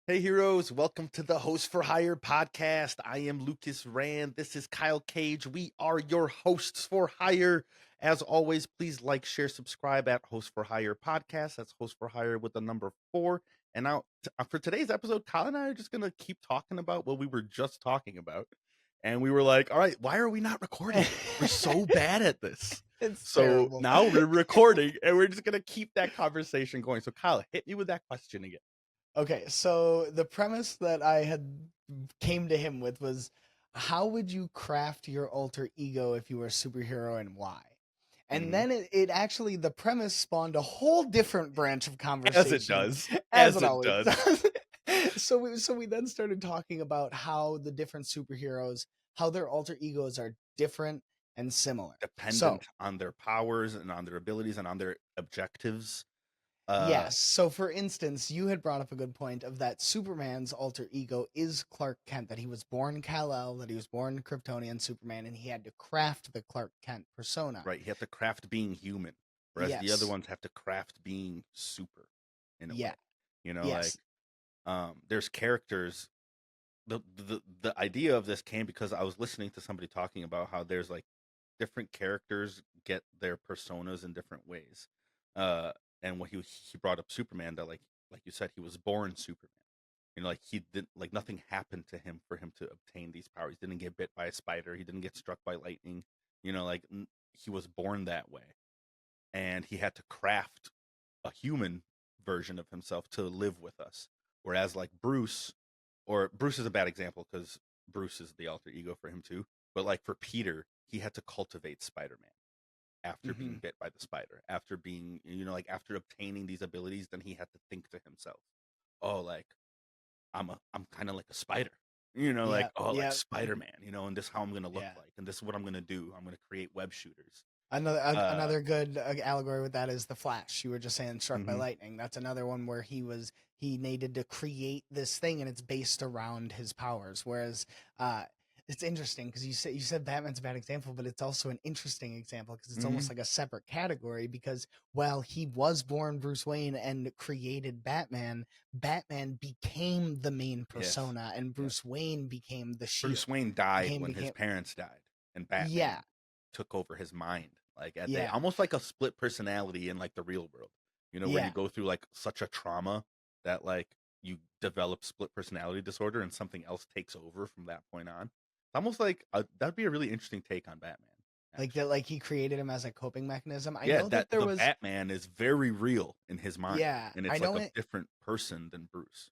Hey heroes, welcome to the Hosts4Hire podcast. I am Lucas Rand. This is Kyle Cage. We are your hosts for hire. As always, please like, share, subscribe at Hosts4Hire podcast. That's Hosts4Hire with the number 4. And now for today's episode, Kyle and I are just going to keep talking about what we were just talking about. And we were like, all right, why are we not recording? We're so bad at this. It's So terrible. now we're recording and we're just going to keep that conversation going. So Kyle, hit me with that question again. Okay, so the premise that I had came to him with was, how would you craft your alter ego if you were a superhero and why? And Mhm. then it actually, the premise spawned a whole different branch of As it conversation, does. as As it it always does. does. So we then started talking about how the different superheroes, how their alter egos are different and similar. So Dependent on their powers and on their abilities and on their objectives. yes. So, for instance, you had brought up a good point of that Superman's alter ego is Clark Kent, that he was born Kal-El, that he was born Kryptonian Superman, and he had to craft the Clark Kent persona. Right. You have to craft being human, whereas the other Yes. ones have to craft being super in a way. Yeah. Like Yes. there's characters. The idea of this came because I was listening to somebody talking about how there's like different characters get their personas in different ways. And when he brought up Superman, that like you said, he was born Superman. Like he didn't, like nothing happened to him for him to obtain these powers. He didn't get bit by a spider. He didn't get struck by lightning. He was born that way, and he had to craft a human version of himself to live with us. Whereas like Bruce is a bad example because Bruce is the alter ego for him too. But like for Peter, he had to cultivate Spider-Man after being Hmm. bit by the spider, after being, like after obtaining these abilities. Then he had to think to himself, oh, like I'm kind of like a spider, like, Yeah. oh, like Yeah. Spider-Man, and this is how I'm gonna look Yeah. like, and this is what I'm gonna do. I'm gonna create web shooters. Another Uh, another good allegory with that is the Flash. You were just saying struck by mhm. lightning. That's another one where he needed to create this thing, and it's based around his powers. Whereas uh, it's interesting because you said Batman's a bad example, but it's also an interesting example because it's almost Mhm. like a separate category. Because while he was born Bruce Wayne and created Batman, Batman became the main Yes. persona, and Yes. Bruce Wayne became the shield. Bruce Wayne died when his Became parents died, and yeah, Batman took over his mind. Like at the yeah, almost like a split personality in like the real world. Where you yeah. go through like such a trauma that like you develop split personality disorder and something else takes over from that point on. It's almost like that'd be a really interesting take on Batman, Like actually. that, like he created him as a coping mechanism. I Yeah, know that that there the was, Batman is very real in his mind, yeah, and I it's like know a it. different person than Bruce.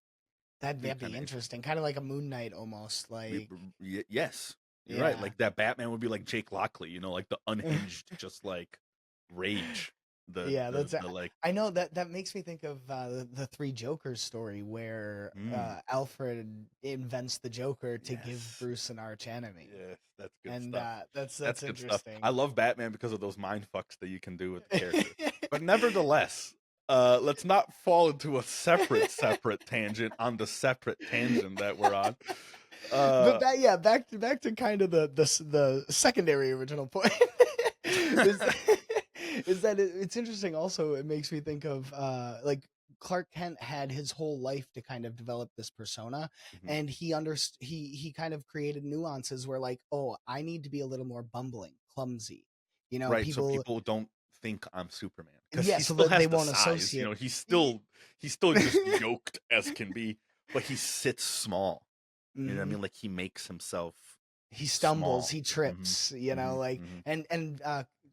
Be That'd be kind of interesting, interesting. kind of like a Moon Knight almost. Like, Yes, you're right. yeah, Like that Batman would be like Jake Lockley, like the unhinged, just like rage. The yeah. the That's the like. I know that makes me think of the Three Jokers story where Mm, Alfred invents the Joker to give yes, Bruce an arch enemy, yes, that's good and stuff. That's that's good stuff. I interesting. love Batman because of those mind fucks that you can do with the character. But nevertheless, let's not fall into a separate tangent on the separate tangent that we're on. But Uh, yeah, back to kind of the secondary original point is is that it's interesting. Also, it makes me think of like Clark Kent had his whole life to kind of develop this persona, mhm. and he kind of created nuances where like, oh, I need to be a little more bumbling, clumsy. Right, so People, people don't think I'm Superman because yeah, he so still that they has the won't size. associate. He's still just yoked as can be, but he sits small. You know what I Mhm. mean? Like he makes himself He stumbles, small. he Hmm. trips, Hmm. like, hmm and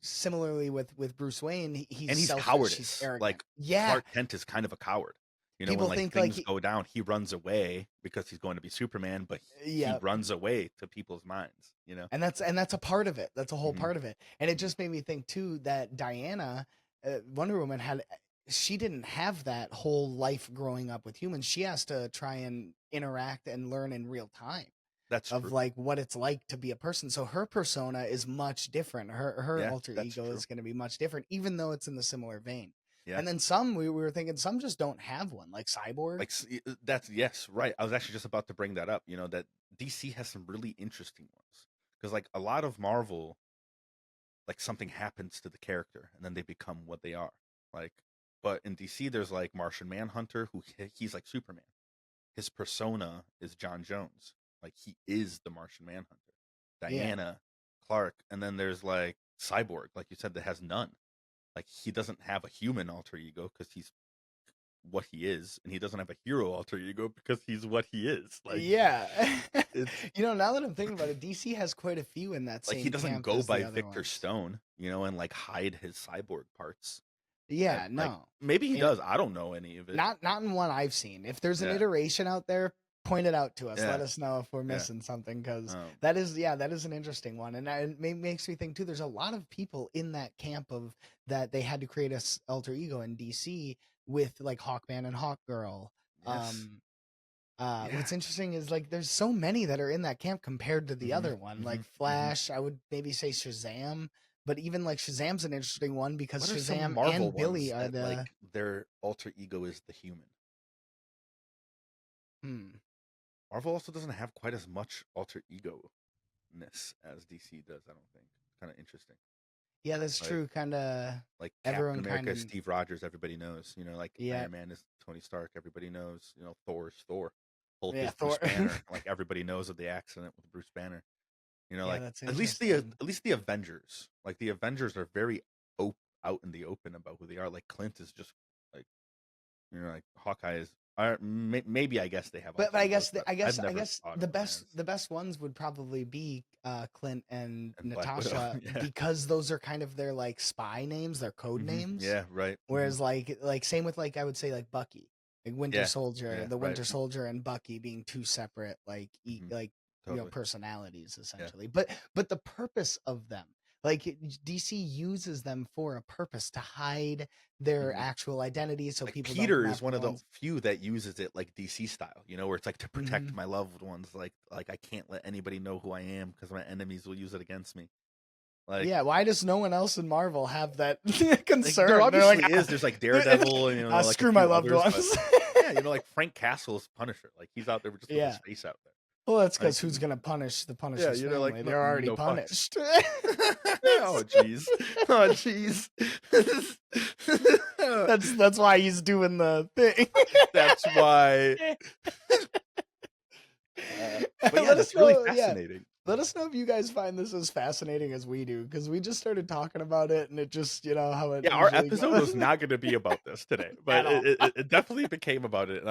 similarly with Bruce Wayne, he's And he's selfish, he's cowardice. arrogant. Like Yeah, Clark Kent is kind of a coward. When people like think like things go down, he runs away because he's going to be Superman, but he yeah, runs away to people's minds. You know. and that's a part of it. That's a whole Hmm. part of it. And it Hmm. just made me think too that Diana, Wonder Woman she didn't have that whole life growing up with humans. She has to try and interact and learn in real time That's of true. like what it's like to be a person. So her persona is much different. Her Yeah, alter that's ego true. is going to be much different, even though it's in the similar vein. Yeah. And then some we were thinking some just don't have one, like Cyborg. Like that's yes, right. I was actually just about to bring that up. That DC has some really interesting ones because like a lot of Marvel, like something happens to the character and then they become what they are. Like, but in DC, there's like Martian Manhunter, who he's like Superman. his persona is John Jones. Like he is the Martian Manhunter. Yeah. Diana, Clark, and then there's like Cyborg, like you said, that has none. Like he doesn't have a human alter ego because he's what he is, and he doesn't have a hero alter ego because he's what he is. Like Yeah. it's Now that I'm thinking about it, DC has quite a few in that like he same doesn't camp go as the by other Victor ones. Stone, and like hide his cyborg parts. Yeah, Like no. maybe he And does. I don't know any of it. not in one I've seen. If there's an Yeah, iteration out there, point it out to us. Let yeah, us know if we're yeah. missing something, because Um, that is an interesting one, and makes me think too. There's a lot of people in that camp of that they had to create a alter ego in DC with like Hawkman and Hawkgirl. yes, Um, yeah. what's interesting is like there's so many that are in that camp compared to the Mm-hmm, other one. mm-hmm, Like mm-hmm. Flash, I would maybe say Shazam, but even like Shazam's an interesting one because What are some Shazam Marvel and Billy ones are that like the their alter ego is the human? hmm. Marvel also doesn't have quite as much alter ego ness as DC does. I don't think. It's kind of interesting. Yeah, that's Like true. Kind of Captain everyone America kind is of Steve Rogers. Everybody knows. Like yeah, Iron Man is Tony Stark. Everybody knows. Thor is Thor. Hulk yeah, is Thor. Bruce Banner. Like everybody knows of the accident with Bruce Banner. Yeah, Like that's at least the interesting. Avengers. Like the Avengers are very out in the open about who they are. Like Clint is just like like Hawkeye is. Maybe I guess they have But alter I egos, guess but I've I never guess thought of them as the best ones would probably be Clint and and Black Widow. Natasha, Yeah. because those are kind of their like spy names, their code names. Yeah. Right. Whereas like same with like I would say like Bucky, like Winter Yeah. Soldier, Yeah. the Right. Winter Soldier and Bucky being two separate like hmm like Totally. personalities Yeah. essentially. But the purpose of them, like DC uses them for a purpose to hide their hmm actual identity so Like people don't Peter come is after one the of the ones. few that uses it like DC style, where it's like to protect Hmm. my loved ones. Like I can't let anybody know who I am because my enemies will use it against me. Like Yeah, why does no one else in Marvel have that there concern? They're like, obviously is. There's like Daredevil and like a screw my few loved others, but ones. yeah, like Frank Castle's Punisher. Like he's out there just with his Yeah. face out there. Well, that's Like because who's gonna punish the yeah, Punisher's like family? no, They're already no fucks. punished. Oh jeez. Oh jeez. That's why he's doing the thing. That's why. But yeah, Let us that's really know. Yeah, fascinating. let us know if you guys find this as fascinating as we do, because we just started talking about it, and it just how it Yeah, our usually episode goes was not going to be about this today, but at all. it definitely became about it,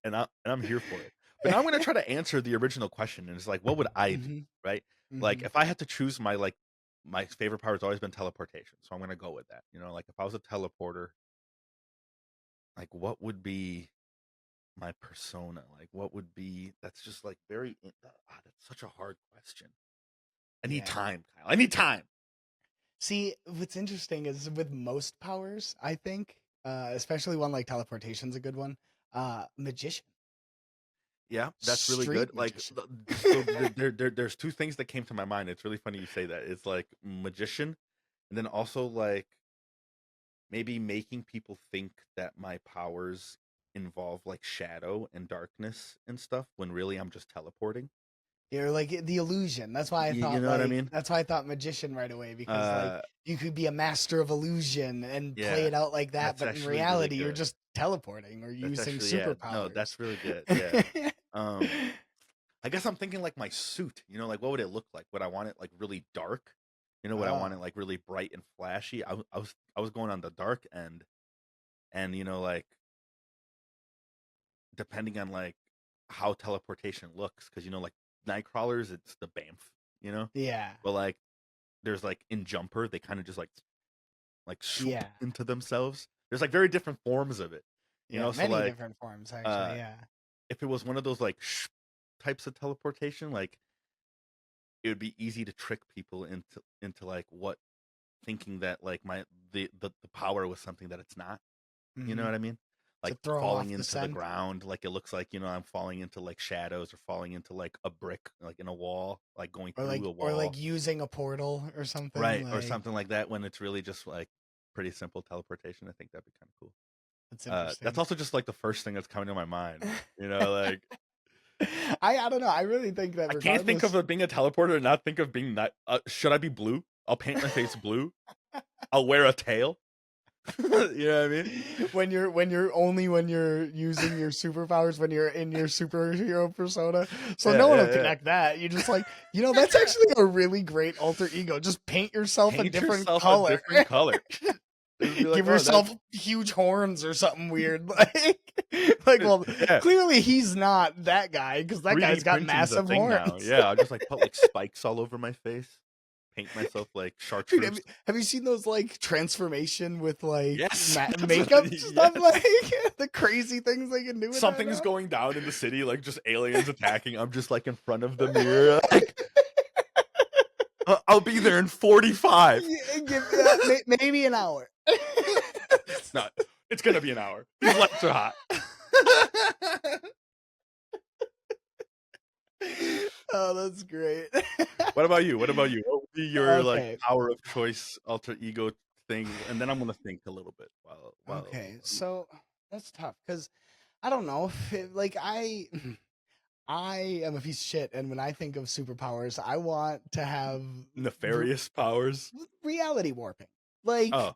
and I'm here for it. But now I'm going to try to answer the original question, and it's like, what would I do, Hmm. right? Like, Hmm. if I had to choose my favorite power has always been teleportation, so I'm going to go with that. Like if I was a teleporter, like what would be my persona? Like what would be that's just like that's such a hard question. I need Yeah. time, Kyle. I need time. See, what's interesting is with most powers, I think, especially one like teleportation's a good one. Magician, Yeah, that's really street good. Like, magician. so there's two things that came to my mind. It's really funny you say that. It's like magician, and then also like maybe making people think that my powers involve like shadow and darkness and stuff when really I'm just teleporting. You're like the illusion. You know what I mean? That's why I thought magician right away, because like Uh, you could be a master of illusion and play yeah, it out like that, that's but in actually really reality you're good. just teleporting or That's using actually yeah. No, superpowers. that's really good. Yeah. Um, I guess I'm thinking like my suit, like what would it look like? Would I want it like really dark? Would I want it Oh, like really bright and flashy? I was going on the dark end, and like depending on like how teleportation looks, because like night crawlers, it's the Bamf, you know. yeah. But like there's like in Jumper, they kind of just like swoop Yeah. into themselves. There's like very different forms of it, Yeah, So many like different forms actually, uh yeah. if it was one of those like types of teleportation, like it would be easy to trick people into like what thinking that like the power was something that it's not. You know Mhm. what I mean? To Like throw them falling off the into the scent. ground, like it looks like I'm falling into like shadows or falling into like a brick, like in a wall, like going through a Or wall, like using a portal or something, right, or like something like that. When it's really just like pretty simple teleportation, I think that'd be kind of cool. that's That's interesting. also just like the first thing that's coming to my mind. Like I don't know. I really think that I can't think of regardless. being a teleporter and not think of being not. Should I be blue? I'll paint my face blue. I'll wear a tail. You know what I mean? when you're when you're using your superpowers when you're in your superhero persona. So Yeah, no one will yeah, yeah. connect that. You just like, that's actually a really great alter ego. Just paint yourself a Paint different yourself a color. different color. Just be like, Give oh, that. yourself huge horns or something weird. Like, well, Yeah, clearly he's not that guy because that 3D guy's got printing's a massive thing now. horns. Yeah, I'll just like put like spikes all over my face, paint myself like Dude, chartreuse. have you seen those like transformation with like Yes, makeup yes. stuff? Like the crazy things they can do with that Something's now. going down in the city, like just aliens attacking. I'm just like in front of the mirror, like I'll be there in 45. Maybe an hour. No, it's gonna be an hour. These lights are hot. Oh, that's great. What about you? What about you? What would be your like Okay. power of choice alter ego thing? And then I'm gonna think a little bit while Okay. So that's tough because I don't know. Like I am a piece of shit, and when I think of superpowers, I want to have nefarious powers. reality warping. Like Oh,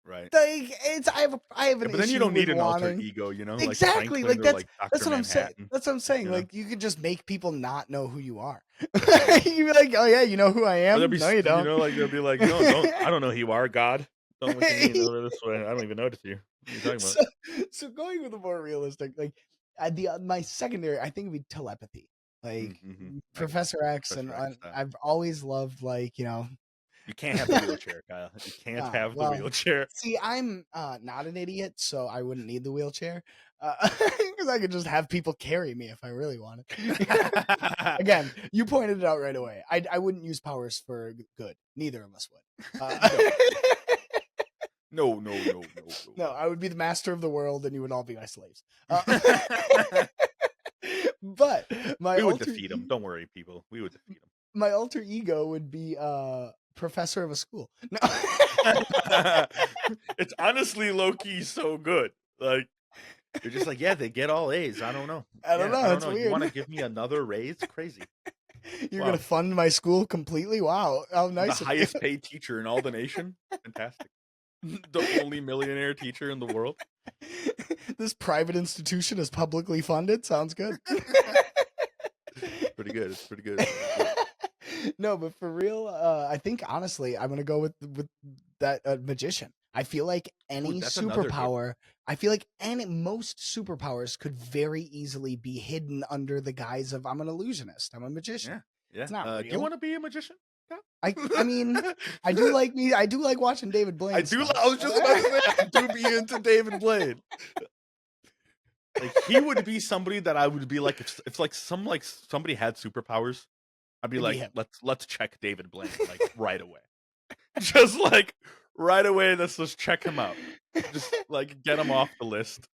right. it's I have Yeah, an but then you issue don't with need an alter wanting ego, like exactly Franklin like or like that's Doctor what I'm saying. Manhattan. That's what I'm saying. You know, Like you could just make people not know who you are. yeah. You'd be like, oh yeah, you know who I Or they'll am? be, No, you don't. like they'll be like, no, don't. I don't know who you are, God. Don't look at me. Over this way. I don't even notice you. What are you talking about? So going with a more realistic, like my secondary, I think would be telepathy. Like Mm-hmm. Professor X, and Professor X style. I've always loved like You can't have the wheelchair, Kyle. You can't have the well, wheelchair. see, I'm not an idiot, so I wouldn't need the wheelchair because I could just have people carry me if I really wanted. Again, you pointed it out right away. I wouldn't use powers for good. Neither of us would. No. No, I would be the master of the world, and you would all be my slaves. But we would defeat him. Don't worry, people. We would defeat him. My alter ego would be professor of a school. No. It's honestly low-key so good. Like you're just like, yeah, they get all A's. I don't know. I don't know. I don't It's know. weird. You want to give me another raise? Crazy. You're gonna fund my school completely? Wow, how nice! The highest paid teacher in all the nation. Fantastic. The only millionaire teacher in the world. This private institution is publicly funded. Sounds good. Pretty good. It's pretty good. No, but for real, I think honestly, I'm gonna go with that magician. I feel like any superpower. I feel like most superpowers could very easily be hidden under the guise of I'm an illusionist. I'm a magician. Yeah. It's not real. Do you want to be a magician? I mean, I do like watching David Blaine. I was just about to say, I do be into David Blaine. Like he would be somebody that I would be like if like somebody had superpowers, I'd be like, let's check David Blaine like right away. Just like right away, let's just check him out. Just like get him off the list,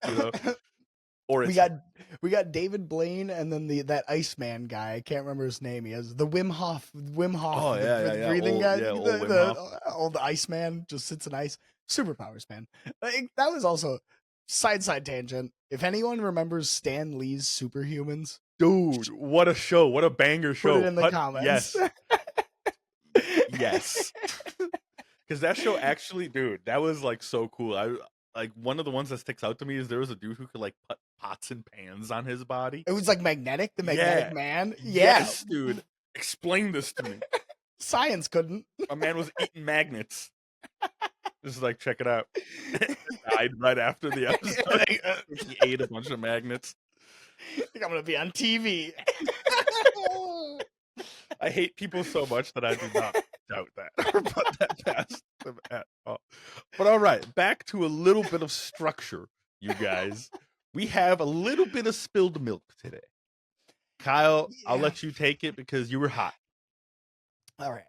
Or we got David Blaine and then that Iceman guy. I can't remember his name. He has the Wim Hof. Oh yeah. Breathing old, guy. Yeah, old Wim Hof. Old Iceman just sits in ice. Superpowers, man. Like, that was also side tangent. If anyone remembers Stan Lee's Superhumans, dude, what a show! What a banger show! Put it in the comments. Yes. Because that show actually, dude, that was like so cool. I like one of the ones that sticks out to me is there was a dude who could like put pots and pans on his body. It was like magnetic, the magnetic man. Yes, dude. Explain this to me. Science couldn't. A man was eating magnets. Just like check it out. Died right after the episode. He ate a bunch of magnets. I think I'm gonna be on TV. I hate people so much that I do not doubt that or put that past them at all. But all right, back to a little bit of structure, you guys. We have a little bit of spilled milk today. Kyle, I'll let you take it because you were hot. All right.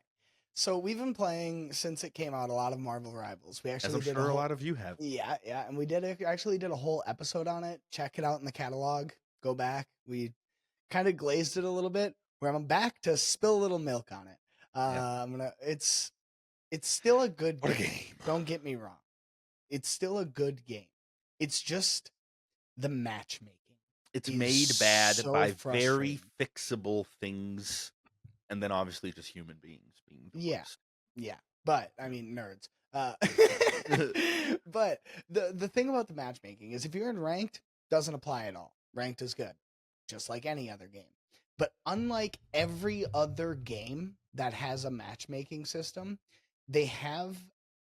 So we've been playing since it came out a lot of Marvel Rivals. We actually did a lot of you have. Yeah, and we actually did a whole episode on it. Check it out in the catalog. Go back. We kind of glazed it a little bit. Where I'm back to spill a little milk on it. It's still a good game. Don't get me wrong. It's still a good game. It's just the matchmaking. It's made bad by very fixable things, and then obviously just human beings being the worst. Yeah. But I mean, nerds. Uh, but the thing about the matchmaking is if you're in ranked, doesn't apply at all. Ranked is good, just like any other game. But unlike every other game that has a matchmaking system, they have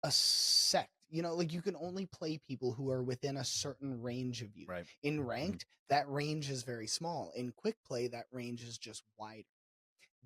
a sect. You know, like you can only play people who are within a certain range of you. Right. In Mhm. ranked, that range is very small. In quick play, that range is just wider.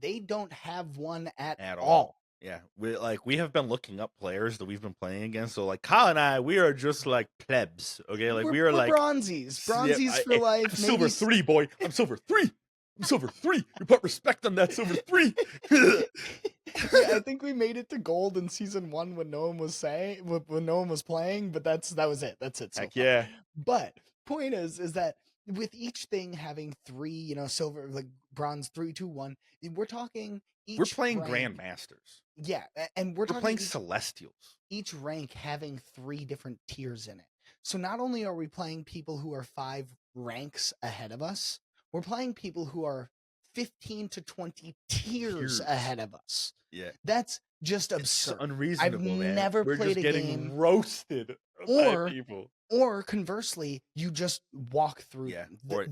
They don't have one at At all. all. Yeah, we have been looking up players that we've been playing against. So like Kyle and I, we are just like plebs. Okay, like We're we are we're like, bronzies, yeah, bronzies for life. I'm Maybe silver 3, boy. I'm silver 3. I'm silver 3. You put respect on that silver 3. I think we made it to gold in season 1 when no one was saying when no one was playing, but that was it. That's it so Heck far. yeah. But point is that with each thing having 3, silver, like bronze, 3, 2, 1, we're talking We're each playing rank. grandmasters. Yeah, and we're We're talking playing each celestials. each rank having 3 different tiers in it. So not only are we playing people who are 5 ranks ahead of us, we're playing people who are 15 to 20 tiers Tears. ahead of us. Yeah. That's just It's absurd. I've unreasonable, man. never We're played just a getting game, roasted by or people. conversely, you just walk through Yeah. them. Or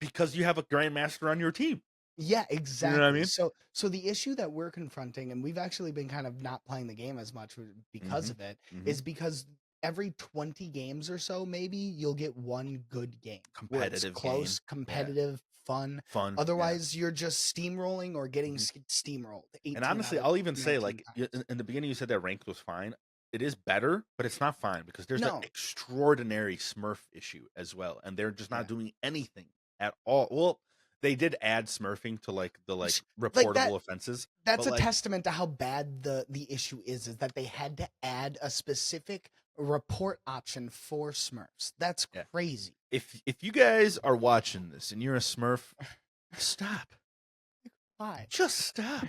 because you have a grandmaster on your team. Yeah, You know what I exactly. mean? So the issue that we're confronting, and we've actually been kind of not playing the game as much because Mhm. of it, Mhm. is because every 20 games or so, maybe you'll get one good game where it's Competitive game. close, Yeah. competitive, fun. Fun. Yeah. Otherwise, you're just steamrolling or getting Mhm. steamrolled And 18 out honestly, of I'll even say 19 like times. in the beginning you said that ranked was fine. It is better, but it's not fine because there's that No, extraordinary Smurf issue as well, and they're just yeah. not doing anything at all. Well, they did add Smurfing to like the like Like that reportable offenses, that's but a like testament to how bad the issue is that they had to add a specific report option for Smurfs. That's yeah, crazy. if you guys are watching this and you're a Smurf, stop. Why? Just stop.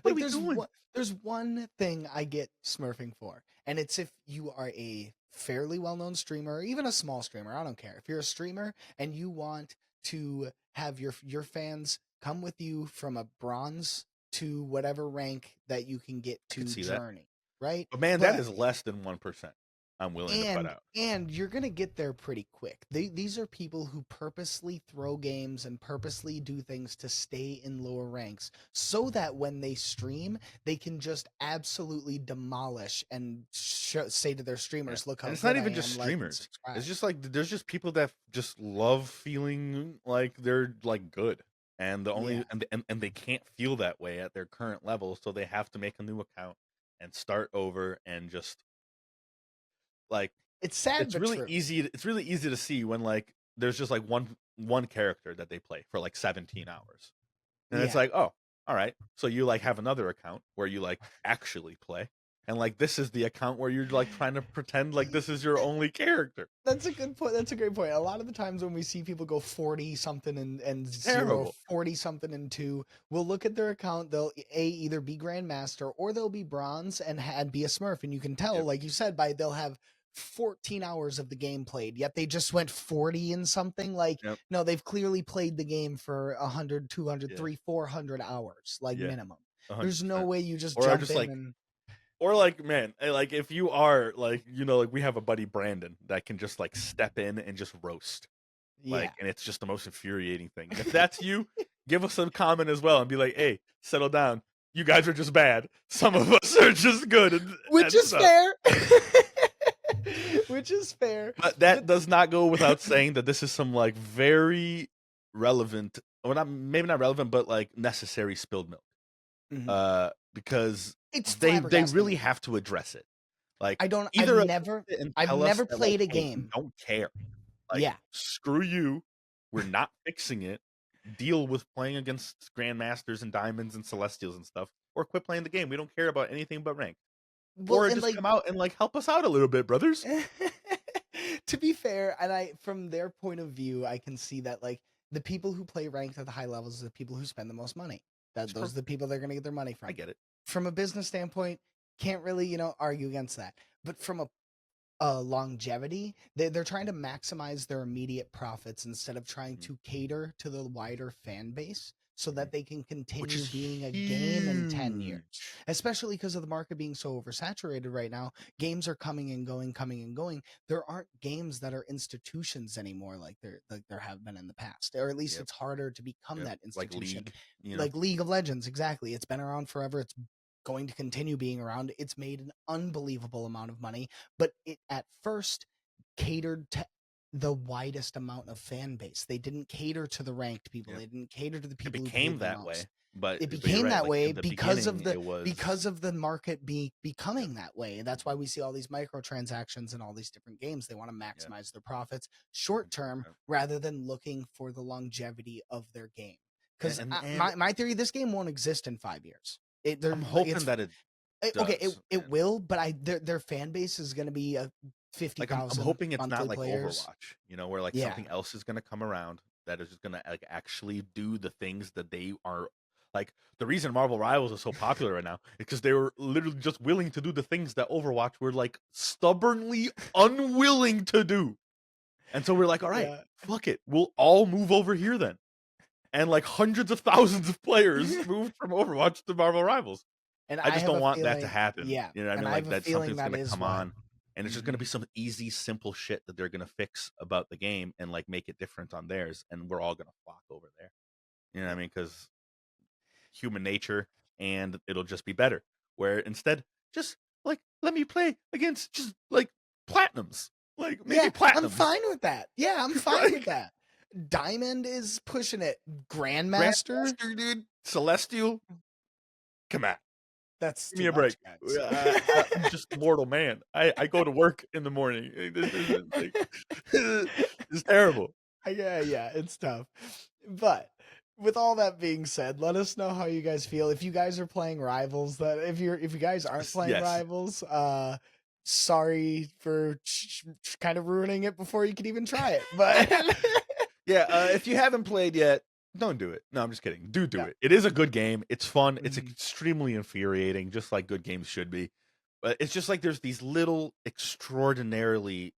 What are Like we doing? there's one thing I get smurfing for, and it's if you are a fairly well-known streamer or even a small streamer, I don't care. If you're a streamer and you want to have your fans come with you from a bronze to whatever rank that you can get I could to see that. journey, right? But man, that But is less than 1%. I'm willing to put out. and you're gonna get there pretty quick. These are people who purposely throw games and purposely do things to stay in lower ranks, so that when they stream, they can just absolutely demolish and say to their Yeah. streamers, "Look And how it's not good I even just am! Like and streamers. It's subscribe." just like there's just people that just love feeling like they're like good. And the only Yeah, and they can't feel that way at their current level, so they have to make a new account and start over and just like it's sad but true. it's really easy to see when like there's just like one character that they play for like 17 hours. And it's Yeah. like, oh, all right. So you like have another account where you like actually play. And like this is the account where you're like trying to pretend like this is your only character. That's a good point. That's a great point. A lot of the times when we see people go 40 something and It's zero, terrible. 40 something and two, we'll look at their account. They'll either be Grandmaster or they'll be Bronze and be a Smurf. And you can tell, Yep. like you said, by they'll have 14 hours of the game played, yet they just went 40 and something. Like, Yep. no, they've clearly played the game for 100, 200, Yeah. 300, 400 hours, like Yeah. minimum. There's no 100%. way you just Or are jump just in like and or like man, like if you are like like we have a buddy Brandon that can just like step in and just roast. yeah. Like and it's just the most infuriating thing. And if that's you, give us a comment as well and be like, "Hey, settle down. You guys are just bad. Some of us are just good Which and is stuff." fair. Which is fair. But that But does not go without saying that this is some like very relevant, or not maybe not relevant, but like necessary spilled milk. Mhm. Because It's they flabbergasting really me. have to address it. Like I don't either address it and I've tell us never that like, played a hey, we game. don't care. Like Yeah. screw you. We're not fixing it. Deal with playing against grandmasters and diamonds and celestials and stuff, or quit playing the game. We don't care about anything but rank. Well, Or and just like come out and like help us out a little bit, brothers. to be fair, and I from their point of view, I can see that like the people who play ranked at the high levels are the people who spend the most money. That Sure, those are the people they're going to get their money I from. get it. From a business standpoint, can't really, argue against that. But from a longevity, they're trying to maximize their immediate profits instead of trying Mhm. to cater to the wider fan base. so that they can Which continue is being a game in 10 years. huge. Especially because of the market being so oversaturated right now. Games are coming and going, coming and going. There aren't games that are institutions anymore like there have been in the past. Or at least Yep. it's harder to become Yep. that Like institution. League, you know. Like League of Legends, exactly. It's been around forever. It's going to continue being around. It's made an unbelievable amount of money, but it at first catered to the widest amount of fan base. They didn't cater to the ranked people. Yep. They didn't cater to the It people who became paid the that most. way, but It you're became right. that Like way in the beginning, it because was. of the market Yep. becoming that way. That's why we see all these microtransactions and all these different games. They want to Yep. maximize their profits short term Yep. rather than looking for the longevity of their game. Because And my theory, this game won't exist in 5 years. I'm hoping that it Okay, does, it man. will, but their fan base is going to be a fifty Like I'm thousand hoping it's not monthly like players. Overwatch, you know, where like Yeah, something else is gonna come around that is just gonna like actually do the things that they are like. The reason Marvel Rivals is so popular right now is because they were literally just willing to do the things that Overwatch were like stubbornly unwilling to do. And so we're like, all right, yeah. fuck it. We'll all move over here then. And like hundreds of thousands of players moved from Overwatch to Marvel Rivals. And I I just have don't a want that to feeling, happen. yeah, You know what I and mean? I have Like a that feeling something's that gonna is come what. on and it's just gonna be Mhm. some easy, simple shit that they're gonna fix about the game and like make it different on theirs, and we're all gonna flock over there. You know what I Yep. mean? Because human nature, and it'll just be better. Where instead, just like let me play against just like platinums, like maybe Yeah, I'm platinums, fine with that. Yeah, I'm fine with like that. Diamond is pushing it. Grandmaster, Grandmaster, dude, Celestial. Come on. that's Give me too a break. much, guys. I'm just a mortal man. I go to work in the morning. This isn't like it's terrible. Yeah, yeah, it's tough. But with all that being said, let us know how you guys feel. If you guys are playing Rivals, that if you guys aren't playing Yes. Rivals, sorry for kind of ruining it before you can even try it. But Yeah, if you haven't played yet, don't do it. No, I'm just kidding. Do no. it. It is a good game. It's fun. It's Mhm. extremely infuriating, just like good games should be. But it's just like there's these little extraordinarily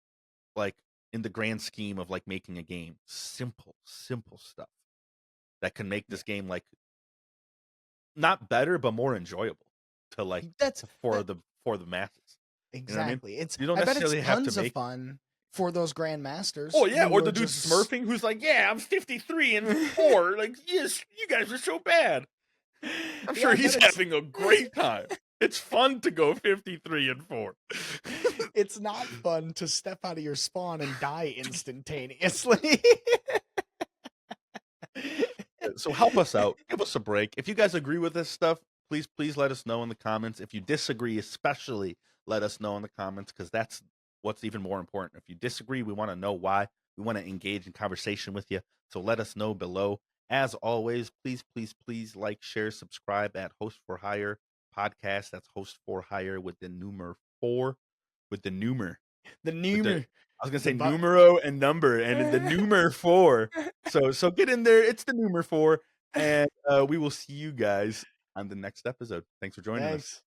like in the grand scheme of like making a game, simple stuff that can make Yeah. this game like not better but more enjoyable to like That's for that the masses. You know what I mean? exactly. It's You don't I bet it's necessarily have to tons of make. fun for those Oh grandmasters yeah, or who are the dude just smurfing who's like, "Yeah, I'm 53 and 4." Like, "Yes, you guys are so bad." I'm yeah, sure I bet he's having a great time. It's fun to go 53 and 4. it's not fun to step out of your spawn and die instantaneously. So help us out. Give us a break. If you guys agree with this stuff, please let us know in the comments. If you disagree, especially let us know in the comments because that's what's even more important. If you disagree, we want to know why. We want to engage in conversation with you. So let us know below. As always, please like, share, subscribe at Host for Hire podcast. That's Host for Hire with the number 4 with the numer The with the numer, I was gonna the say but. numero and number and the numer 4. So get in there. It's the numer 4, and we will see you guys on the next episode. Thanks for joining us. Thanks.